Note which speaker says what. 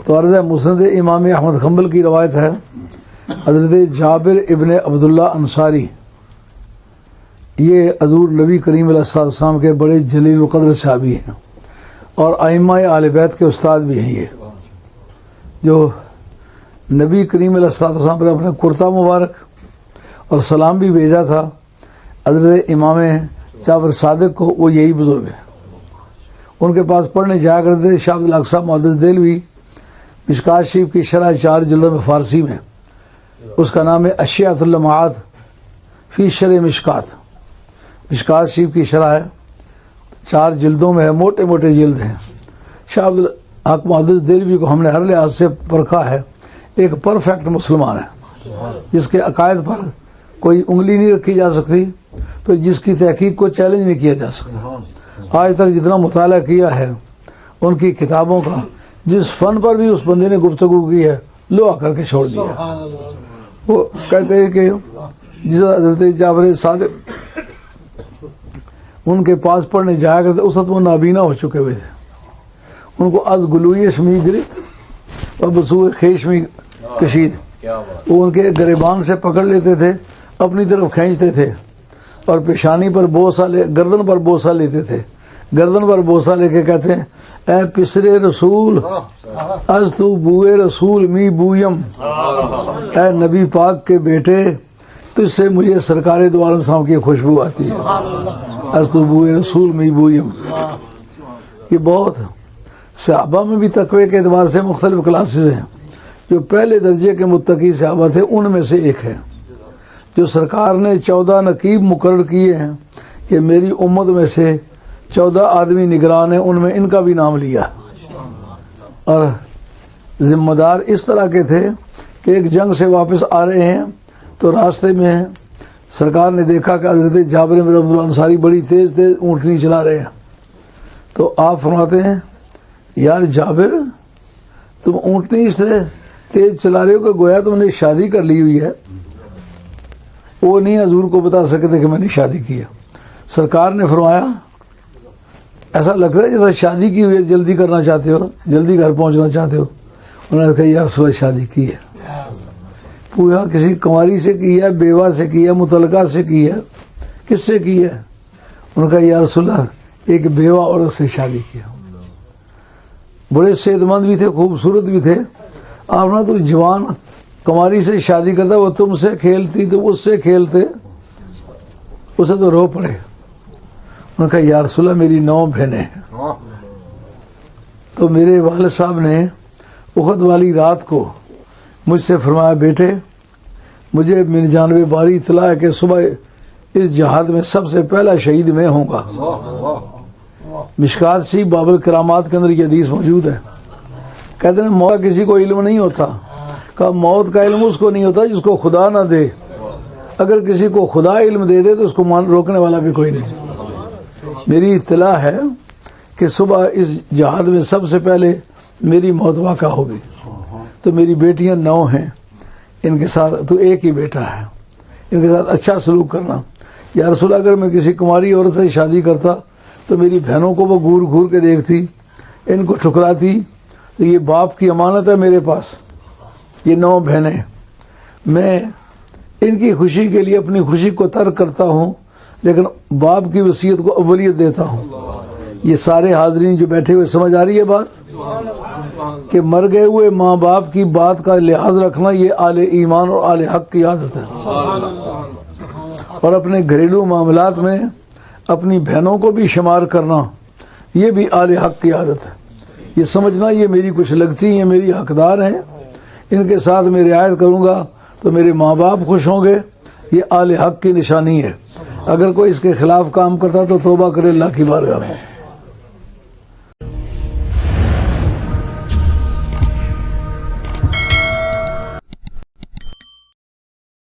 Speaker 1: تو عرض ہے مسند امام احمد حنبل کی روایت ہے، حضرت جابر ابن عبداللہ انصاری یہ حضور نبی کریم علیہ السلام کے بڑے جلیل القدر صحابی ہیں اور ائمہ اہل بیت کے استاد بھی ہیں، یہ جو نبی کریم علیہ السلام پر اپنے کرتا مبارک اور سلام بھی بھیجا تھا حضرت امام جعفر صادق کو، وہ یہی بزرگ ہیں۔ ان کے پاس پڑھنے جایا کرتے تھے۔ شاہ عبد الاقصی محدث دہلوی مشکات شریف کی شرح 4 جلدوں میں فارسی میں، اس کا نام ہے اشیاۃ اللمعات فی شرح مشکات۔ مشکات شریف کی شرح ہے، 4 جلدوں میں ہے، موٹے موٹے جلد ہیں۔ شاہ عبد الحق محدث دہلوی کو ہم نے ہر لحاظ سے پرکھا ہے، ایک پرفیکٹ مسلمان ہے جس کے عقائد پر کوئی انگلی نہیں رکھی جا سکتی، پھر جس کی تحقیق کو چیلنج نہیں کیا جا سکتا۔ آج تک جتنا مطالعہ کیا ہے ان کی کتابوں کا، جس فن پر بھی اس بندے نے گفتگو کی ہے لو کر کے چھوڑ دیا۔ وہ کہتے ہیں کہ جس حضرت جابر صادق ان کے پاس پڑھنے جایا کرتے، اس وقت وہ نابینا ہو چکے ہوئے تھے، ان کو از گلویش می گرفت اور بسوء خیش می کشید، وہ ان کے گریبان سے پکڑ لیتے تھے، اپنی طرف کھینچتے تھے اور پیشانی پر بوسہ گردن پر بوسہ لیتے تھے، گردن پر بوسہ لے کے کہتے ہیں اے پسرے رسول از تو بوئے رسول می بویم، اے نبی پاک کے بیٹے تجھ سے مجھے سرکار دو عالم صاحب کی خوشبو آتی ہے، از تو بوئے رسول می بویم۔ یہ بہت صحابہ میں بھی تقوی کے اعتبار سے مختلف کلاسز ہیں۔ جو پہلے درجے کے متقی صحابہ تھے ان میں سے ایک ہے جو سرکار نے 14 نقیب مقرر کیے ہیں کہ میری امت میں سے 14 آدمی نگران ہیں، ان میں ان کا بھی نام لیا، اور ذمہ دار اس طرح کے تھے کہ ایک جنگ سے واپس آ رہے ہیں تو راستے میں سرکار نے دیکھا کہ حضرت جابر بن عبداللہ انصاری بڑی تیز تیز اونٹنی چلا رہے ہیں، تو آپ فرماتے ہیں یار جابر تم اونٹنی اس طرح تیز چلا رہے ہو کہ گویا تم نے شادی کر لی ہوئی ہے۔ وہ نہیں حضور کو بتا سکے تھے کہ میں نے شادی کی ہے۔ سرکار نے فرمایا ایسا لگتا ہے جیسا شادی کی ہوئی ہے، جلدی کرنا چاہتے ہو، جلدی گھر پہنچنا چاہتے ہو۔ انہوں نے کہا یا رسول اللہ شادی کی ہے، پوچھا کسی کنواری سے کی ہے، بیوہ سے کی ہے، مطلقہ سے کی ہے، کس سے کی ہے؟ انہوں نے کہا یا رسول اللہ ایک بیوہ عورت سے شادی کی ہے۔ بڑے صحت مند بھی تھے، خوبصورت بھی تھے۔ آپ نے تو جوان کنواری سے شادی کرتا، وہ تم سے کھیلتی تو اس سے کھیلتے، اسے تو رو پڑے۔ انہوں نے کہا یا رسول اللہ میری 9 بہنیں ہیں۔ تو میرے والد صاحب نے احد والی رات کو مجھ سے فرمایا بیٹے مجھے میری جانب باری اطلاع ہے کہ صبح اس جہاد میں سب سے پہلا شہید میں ہوں گا۔ مشکات سی باب الکرامات کے اندر یہ حدیث موجود ہے۔ کہتے ہیں موت کسی کو علم نہیں ہوتا، کہا موت کا علم اس کو نہیں ہوتا جس کو خدا نہ دے، اگر کسی کو خدا علم دے دے تو اس کو روکنے والا بھی کوئی نہیں۔ میری اطلاع ہے کہ صبح اس جہاد میں سب سے پہلے میری موت واقع ہوگی، تو میری بیٹیاں 9 ہیں، ان کے ساتھ تو ایک ہی بیٹا ہے، ان کے ساتھ اچھا سلوک کرنا۔ یا رسول اللہ اگر میں کسی کماری عورت سے شادی کرتا تو میری بہنوں کو وہ گور گور کے دیکھتی، ان کو ٹھکراتی، تو یہ باپ کی امانت ہے میرے پاس، یہ 9 بہنیں، میں ان کی خوشی کے لیے اپنی خوشی کو ترک کرتا ہوں لیکن باپ کی وصیت کو اولیت دیتا ہوں۔ یہ سارے حاضرین جو بیٹھے ہوئے سمجھ آ رہی ہے بات کہ مر گئے ہوئے ماں باپ کی بات کا لحاظ رکھنا یہ آل ایمان اور آل حق کی عادت ہے، اور اپنے گھریلو معاملات میں اپنی بہنوں کو بھی شمار کرنا یہ بھی آل حق کی عادت ہے۔ یہ سمجھنا یہ میری کچھ لگتی ہیں، میری حقدار ہیں، ان کے ساتھ میں رعایت کروں گا تو میرے ماں باپ خوش ہوں گے، یہ آل حق کی نشانی ہے۔ اگر کوئی اس کے خلاف کام کرتا تو توبہ کرے اللہ کی بارگاہ میں۔